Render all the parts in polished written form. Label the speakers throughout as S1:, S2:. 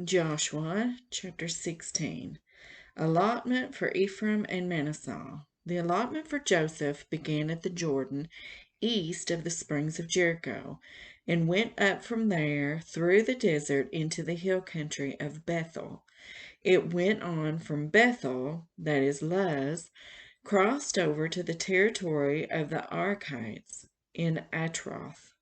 S1: Joshua chapter 16. Allotment for Ephraim and Manasseh. The allotment for Joseph began at the Jordan, east of the springs of Jericho, and went up from there through the desert into the hill country of Bethel. It went on from Bethel, that is Luz, crossed over to the territory of the Arkites in Atroth,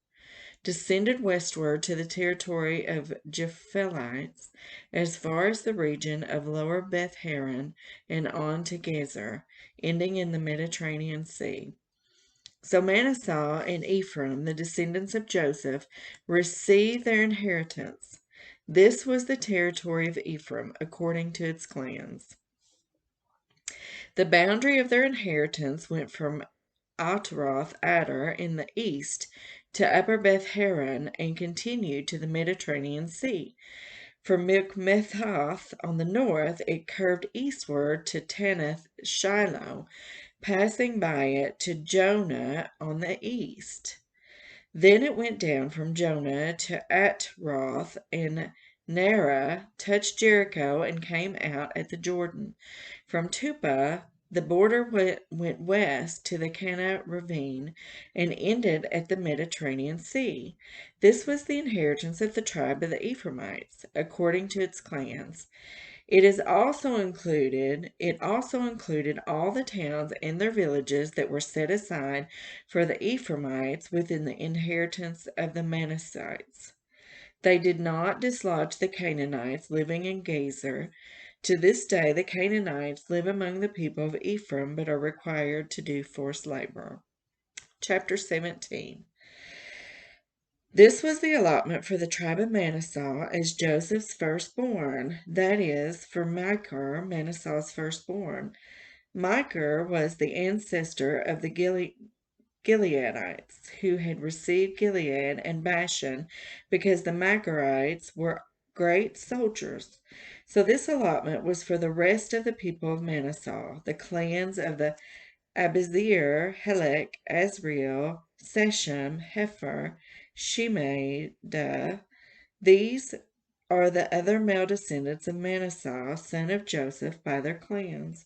S1: descended westward to the territory of Japhelites as far as the region of Lower Beth Haran and on to Gezer, ending in the Mediterranean Sea. So Manasseh and Ephraim, the descendants of Joseph, received their inheritance. This was the territory of Ephraim according to its clans. The boundary of their inheritance went from Ataroth Adar in the east to Upper Beth Haran and continued to the Mediterranean Sea. From Mikmethath on the north, it curved eastward to Tanath Shiloh, passing by it to Jonah on the east. Then it went down from Jonah to Atroth and Nara, touched Jericho, and came out at the Jordan. From Tupah, the border went west to the Kana ravine and ended at the Mediterranean Sea. This was the inheritance of the tribe of the Ephraimites, according to its clans. It also included all the towns and their villages that were set aside for the Ephraimites within the inheritance of the Manassites. They did not dislodge the Canaanites living in Gezer. To this day, the Canaanites live among the people of Ephraim, but are required to do forced labor. Chapter 17. This was the allotment for the tribe of Manasseh as Joseph's firstborn, that is, for Machir, Manasseh's firstborn. Machir was the ancestor of the Gileadites, who had received Gilead and Bashan because the Machirites were great soldiers. So this allotment was for the rest of the people of Manasseh, the clans of the Abizir, Helek, Azriel, Seshem, Hefer, Shemida. These are the other male descendants of Manasseh, son of Joseph, by their clans.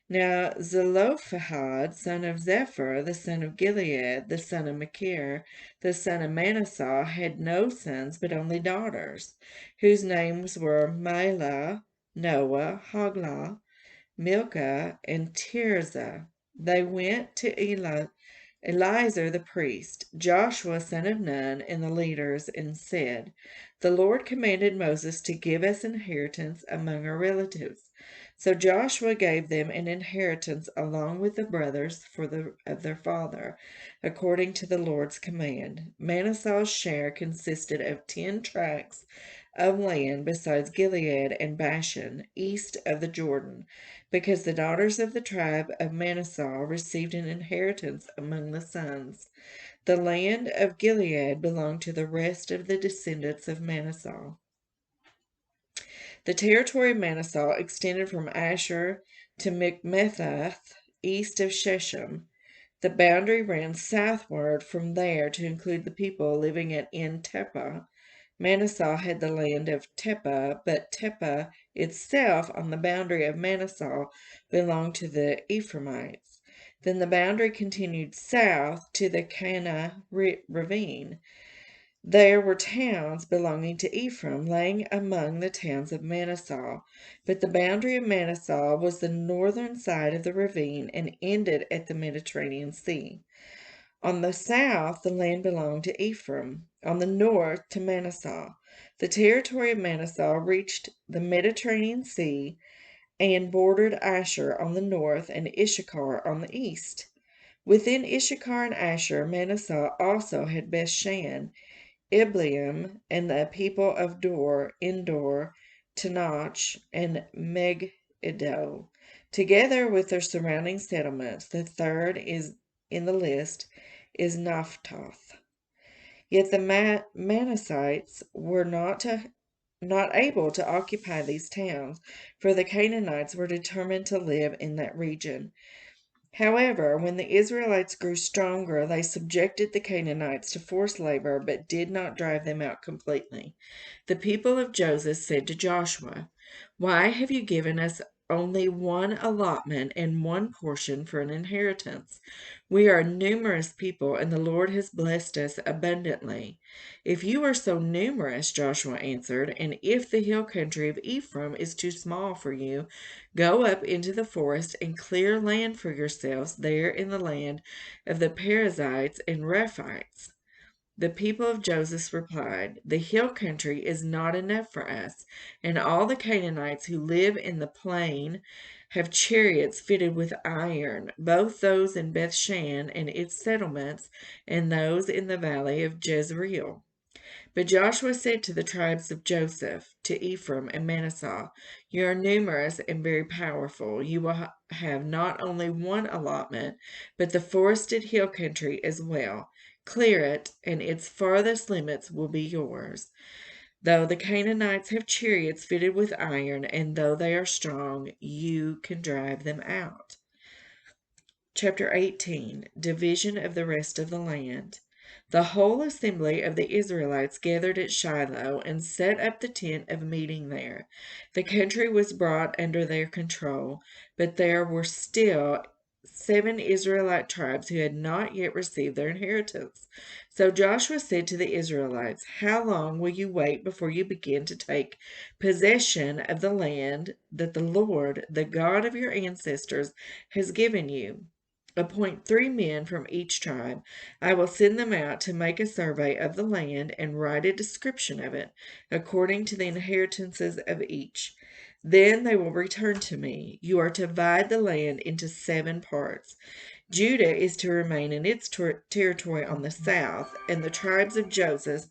S1: Now Zelophehad, son of Zephyr, the son of Gilead, the son of Machir, the son of Manasseh, had no sons but only daughters, whose names were Mahlah, Noah, Hoglah, Milcah, and Tirzah. They went to Eliezer the priest, Joshua son of Nun, and the leaders, and said, "The Lord commanded Moses to give us inheritance among our relatives." So Joshua gave them an inheritance along with the brothers of their father, according to the Lord's command. Manasseh's share consisted of 10 tracts of land besides Gilead and Bashan, east of the Jordan, because the daughters of the tribe of Manasseh received an inheritance among the sons. The land of Gilead belonged to the rest of the descendants of Manasseh. The territory of Manasseh extended from Asher to Mikmethath, east of Shechem. The boundary ran southward from there to include the people living at En Teppah. Manasseh had the land of Teppah, but Teppah itself on the boundary of Manasseh belonged to the Ephraimites. Then the boundary continued south to the Kana ravine. There were towns belonging to Ephraim, lying among the towns of Manasseh. But the boundary of Manasseh was the northern side of the ravine and ended at the Mediterranean Sea. On the south, the land belonged to Ephraim. On the north, to Manasseh. The territory of Manasseh reached the Mediterranean Sea and bordered Asher on the north and Issachar on the east. Within Issachar and Asher, Manasseh also had Bethshan, Ibleam, and the people of Dor, Endor, Tanach, and Megiddo, together with their surrounding settlements. The third is in the list is Naphtoth. Yet the Manassites were not able to occupy these towns, for the Canaanites were determined to live in that region. However, when the Israelites grew stronger, they subjected the Canaanites to forced labor, but did not drive them out completely. The people of Joseph said to Joshua, "Why have you given us only one allotment and one portion for an inheritance? We are a numerous people, and the Lord has blessed us abundantly." "If you are so numerous," Joshua answered, "and if the hill country of Ephraim is too small for you, go up into the forest and clear land for yourselves there in the land of the Perizzites and Rephites." The people of Joseph replied, "The hill country is not enough for us, and all the Canaanites who live in the plain have chariots fitted with iron, both those in Bethshan and its settlements, and those in the valley of Jezreel." But Joshua said to the tribes of Joseph, to Ephraim and Manasseh, "You are numerous and very powerful. You will have not only one allotment, but the forested hill country as well. Clear it, and its farthest limits will be yours. Though the Canaanites have chariots fitted with iron, and though they are strong, you can drive them out." Chapter 18. Division of the rest of the land. The whole assembly of the Israelites gathered at Shiloh and set up the tent of meeting there. The country was brought under their control, but there were still 7 Israelite tribes who had not yet received their inheritance. So Joshua said to the Israelites, "How long will you wait before you begin to take possession of the land that the Lord, the God of your ancestors, has given you? Appoint 3 men from each tribe. I will send them out to make a survey of the land and write a description of it, according to the inheritances of each. Then they will return to me. You are to divide the land into 7 parts. Judah is to remain in its territory on the south, and the tribes of Joseph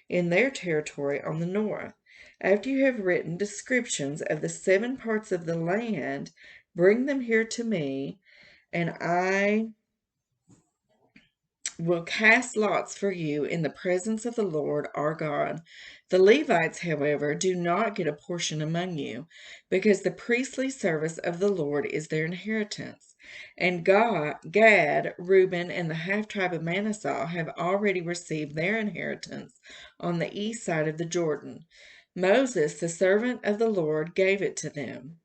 S1: in their territory on the north. After you have written descriptions of the 7 parts of the land, bring them here to me, and I will cast lots for you in the presence of the Lord our God. The Levites, however, do not get a portion among you, because the priestly service of the Lord is their inheritance. And Gad, Reuben, and the half-tribe of Manasseh have already received their inheritance on the east side of the Jordan. Moses, the servant of the Lord, gave it to them.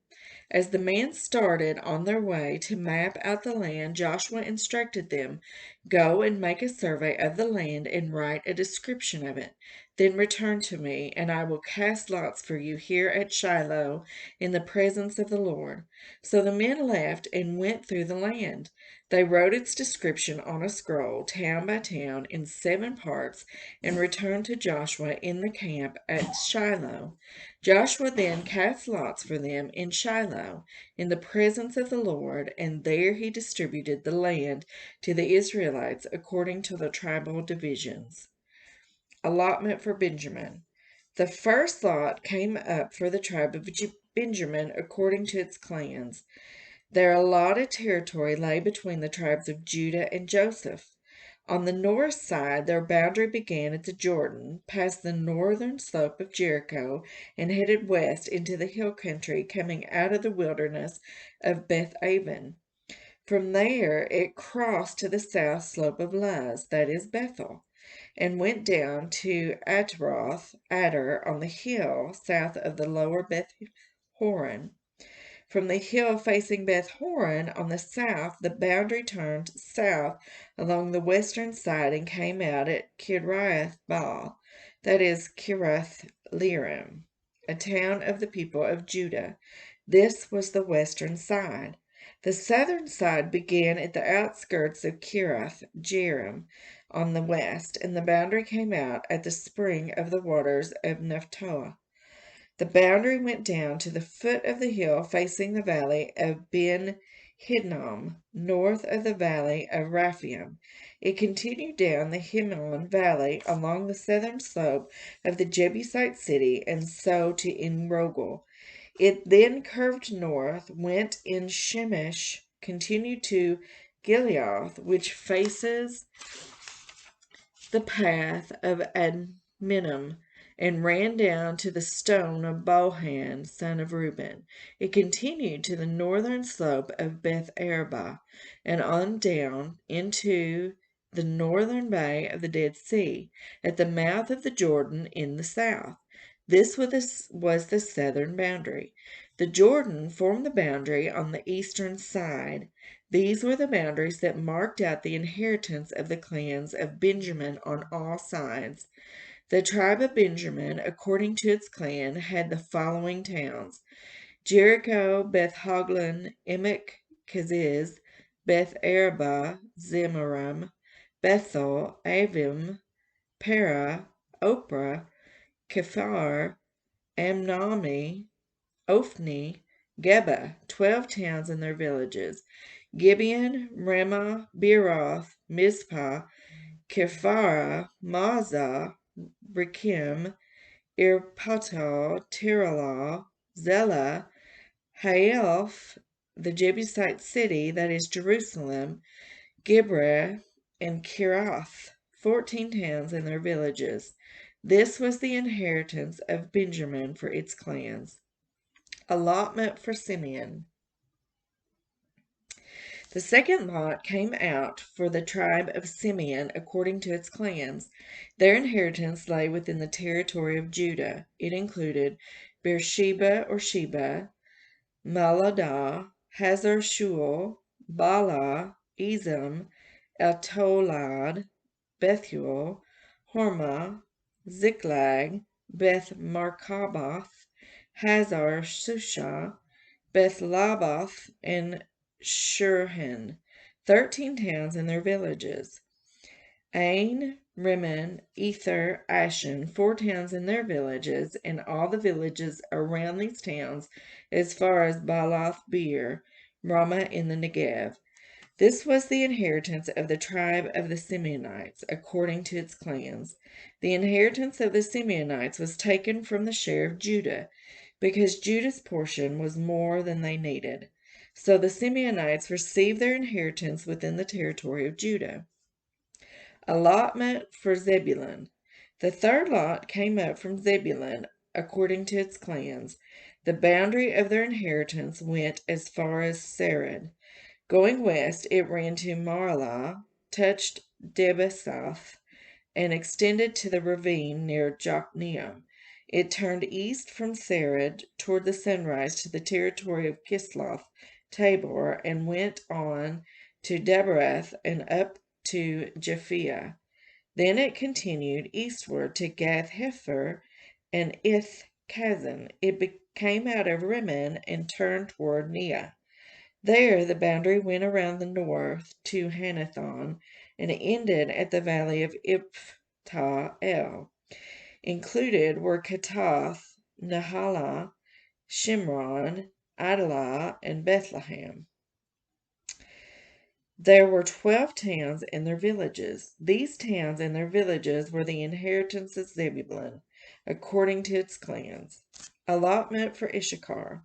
S1: As the men started on their way to map out the land, Joshua instructed them, "Go and make a survey of the land and write a description of it. Then return to me, and I will cast lots for you here at Shiloh in the presence of the Lord." So the men left and went through the land. They wrote its description on a scroll, town by town, in 7 parts, and returned to Joshua in the camp at Shiloh. Joshua then cast lots for them in Shiloh, in the presence of the Lord, and there he distributed the land to the Israelites according to the tribal divisions. Allotment for Benjamin. The first lot came up for the tribe of Benjamin according to its clans. Their allotted territory lay between the tribes of Judah and Joseph. On the north side, their boundary began at the Jordan, past the northern slope of Jericho, and headed west into the hill country, coming out of the wilderness of Beth-aven. From there, it crossed to the south slope of Luz, that is Bethel, and went down to Ataroth, Adar, on the hill south of the lower Beth Horon. From the hill facing Beth Horon on the south, the boundary turned south along the western side and came out at Kiriath Baal, that is Kiriath Jearim, a town of the people of Judah. This was the western side. The southern side began at the outskirts of Kiriath Jearim on the west, and the boundary came out at the spring of the waters of Naphtali. The boundary went down to the foot of the hill facing the valley of Ben Hinnom, north of the valley of Rephaim. It continued down the Hinnom valley along the southern slope of the Jebusite city, and so to En-rogel. It then curved north, went in Shemesh, continued to Gileath, which faces the path of Adminam, and ran down to the stone of Bohan, son of Reuben. It continued to the northern slope of Beth Arabah, and on down into the northern bay of the Dead Sea, at the mouth of the Jordan in the south. This was the southern boundary. The Jordan formed the boundary on the eastern side. These were the boundaries that marked out the inheritance of the clans of Benjamin on all sides. The tribe of Benjamin, according to its clan, had the following towns: Jericho, Beth Hoglan, Emek Keziz, Beth Arabah, Zemarim, Bethel, Avim, Para, Oprah, Kephar, Amnami, Ophni, Geba, 12 towns and their villages, Gibeon, Ramah, Beeroth, Mizpah, Kephara, Mazah, Rekem, Irpatal, Tiralah, Zelah, Haelf, the Jebusite city, that is Jerusalem, Gibreh, and Kirath, 14 towns and their villages. This was the inheritance of Benjamin for its clans. Allotment for Simeon. The second lot came out for the tribe of Simeon according to its clans. Their inheritance lay within the territory of Judah. It included Beersheba or Sheba, Maladah, Hazar Shual, Bala, Ezem, Eltolad, Bethuel, Hormah, Ziklag, Beth Markaboth, Hazar Susha, Beth Labath, and Shurhan, 13 towns and their villages. Ain, Rimmon, Ether, Ashen, 4 towns and their villages, and all the villages around these towns as far as Baalath Beer, Ramah in the Negev. This was the inheritance of the tribe of the Simeonites, according to its clans. The inheritance of the Simeonites was taken from the share of Judah, because Judah's portion was more than they needed. So the Simeonites received their inheritance within the territory of Judah. Allotment for Zebulun. The third lot came up from Zebulun according to its clans. The boundary of their inheritance went as far as Sarid. Going west, it ran to Marlah, touched Debesath, and extended to the ravine near Jokneam. It turned east from Sarid toward the sunrise to the territory of Kisloth Tabor, and went on to Debereth and up to Japhia. Then it continued eastward to Gath Hefer and Ith Kazan. It came out of Rimmon and turned toward Neah. There the boundary went around the north to Hanathon and ended at the valley of Iptah El. Included were Katath, Nahalah, Shimron, Adalah, and Bethlehem. There were 12 towns and their villages. These towns and their villages were the inheritance of Zebulun, according to its clans. Allotment for Issachar.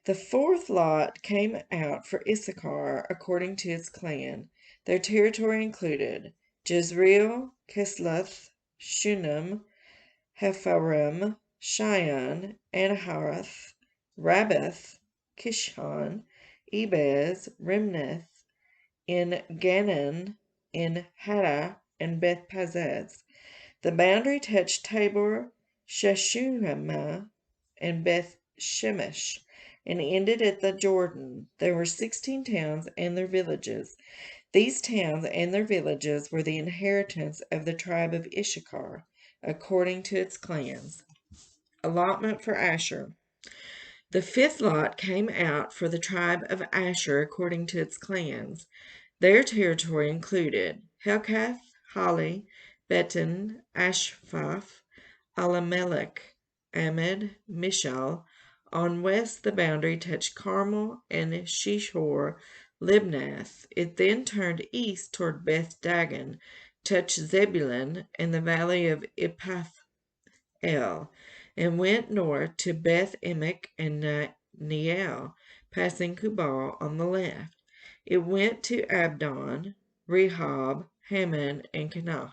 S1: The fourth lot came out for Issachar according to its clan. Their territory included Jezreel, Kisloth, Shunem, Hepharim, Shion, Anaharath, Rabbath, Kishon, Ebez, Rimneth, in Ganan, in Haddah, and Beth Pazez. The boundary touched Tabor, Sheshumah, and Beth Shemesh, and ended at the Jordan. There were 16 towns and their villages. These towns and their villages were the inheritance of the tribe of Issachar, according to its clans. Allotment for Asher. The fifth lot came out for the tribe of Asher according to its clans. Their territory included Helkath, Hali, Beton, Ashphaph, Alamelech, Amid, Mishal. On west the boundary touched Carmel and Shishor, Libnath. It then turned east toward Beth Dagon, touched Zebulun and the valley of Iphath El, and went north to Beth Emek and Neiel, passing Kubal on the left. It went to Abdon, Rehob, Hammon, and Kanah.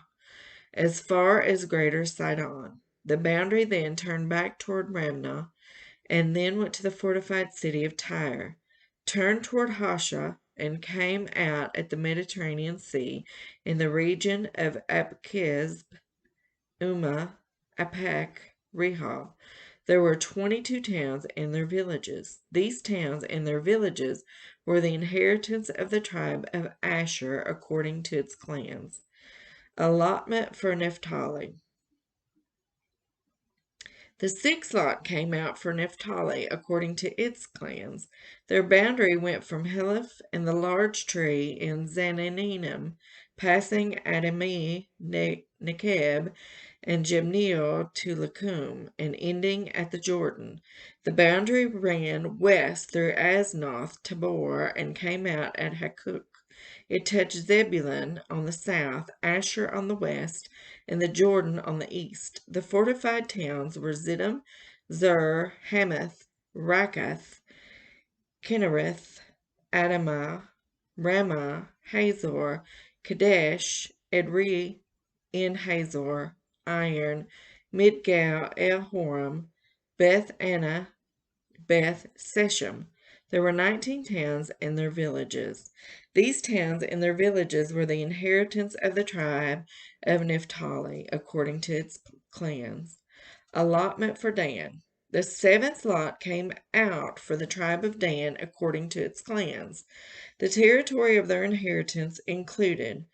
S1: as far as Greater Sidon. The boundary then turned back toward Ramnah, and then went to the fortified city of Tyre, turned toward Hasha, and came out at the Mediterranean Sea in the region of Apkizb, Umma, Apek, Rehob. There were 22 towns and their villages. These towns and their villages were the inheritance of the tribe of Asher according to its clans. Allotment for Naphtali. The sixth lot came out for Naphtali according to its clans. Their boundary went from Heleph and the large tree in Zananim, passing Adami, Nekeb, and Jimneel to Lakum, and ending at the Jordan. The boundary ran west through Asnoth, Tabor, and came out at Hakuk. It touched Zebulun on the south, Asher on the west, and the Jordan on the east. The fortified towns were Ziddim, Zur, Hamath, Rakath, Kinnereth, Adamah, Ramah, Hazor, Kadesh, Edrei, En Hazor, Iron, Midgal, El Horam, Beth Anna, Beth Seshem. There were 19 towns and their villages. These towns and their villages were the inheritance of the tribe of Naphtali, according to its clans. Allotment for Dan. The seventh lot came out for the tribe of Dan, according to its clans. The territory of their inheritance included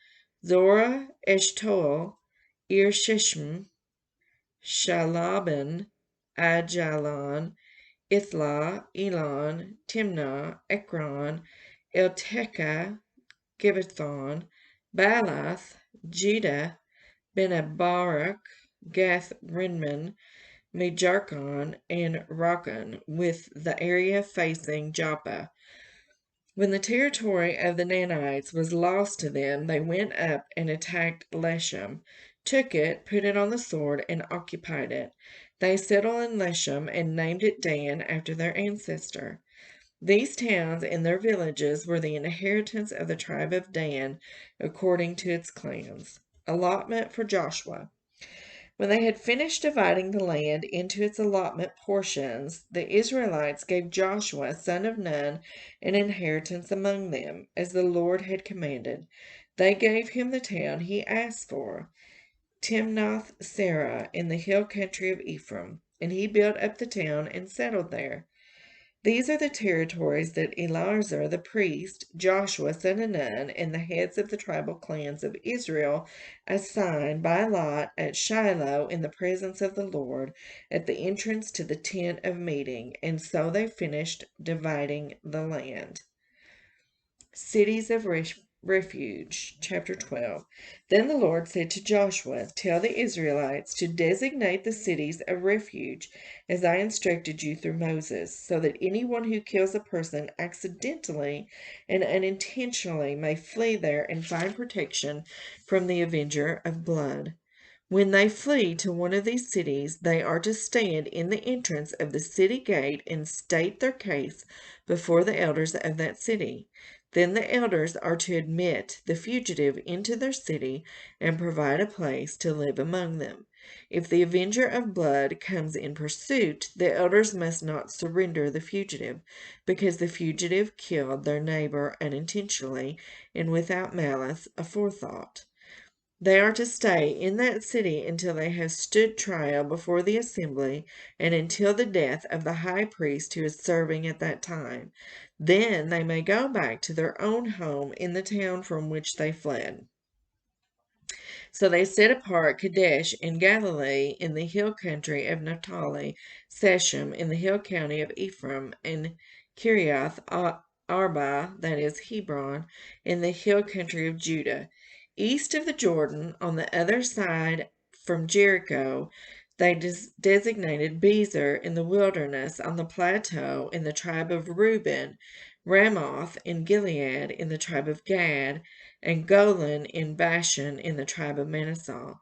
S1: Zorah, Eshtaol, Ir-Sheshem, Shalaban, Ajalon, Ithla, Elon, Timnah, Ekron, Eltekeh, Gibbethon, Baalath, Judah, Benabarak, Gath Rimon, Mejarkon, and Rakan, with the area facing Joppa. When the territory of the Danites was lost to them, they went up and attacked Leshem, took it, put it on the sword, and occupied it. They settled in Leshem and named it Dan after their ancestor. These towns and their villages were the inheritance of the tribe of Dan, according to its clans. Allotment for Joshua. When they had finished dividing the land into its allotment portions, the Israelites gave Joshua, son of Nun, an inheritance among them, as the Lord had commanded. They gave him the town he asked for, Timnath Serah, in the hill country of Ephraim, and he built up the town and settled there. These are the territories that Eleazar the priest, Joshua son of Nun, and the heads of the tribal clans of Israel assigned by lot at Shiloh in the presence of the Lord at the entrance to the tent of meeting. And so they finished dividing the land. Cities of Refuge, chapter 12. Then the Lord said to Joshua, "Tell the Israelites to designate the cities of refuge, as I instructed you through Moses, so that anyone who kills a person accidentally and unintentionally may flee there and find protection from the avenger of blood. When they flee to one of these cities, they are to stand in the entrance of the city gate and state their case before the elders of that city. Then the elders are to admit the fugitive into their city and provide a place to live among them. If the avenger of blood comes in pursuit, the elders must not surrender the fugitive, because the fugitive killed their neighbor unintentionally and without malice aforethought. They are to stay in that city until they have stood trial before the assembly and until the death of the high priest who is serving at that time. Then they may go back to their own home in the town from which they fled." So they set apart Kadesh in Galilee in the hill country of Naphtali, Shechem in the hill county of Ephraim, and Kiriath Arba, that is Hebron, in the hill country of Judah. East of the Jordan, on the other side from Jericho, they designated Bezer in the wilderness on the plateau in the tribe of Reuben, Ramoth in Gilead in the tribe of Gad, and Golan in Bashan in the tribe of Manasseh.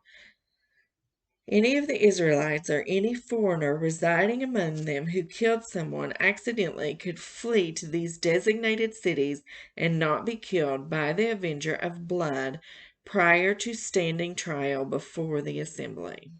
S1: Any of the Israelites or any foreigner residing among them who killed someone accidentally could flee to these designated cities and not be killed by the avenger of blood, prior to standing trial before the assembly.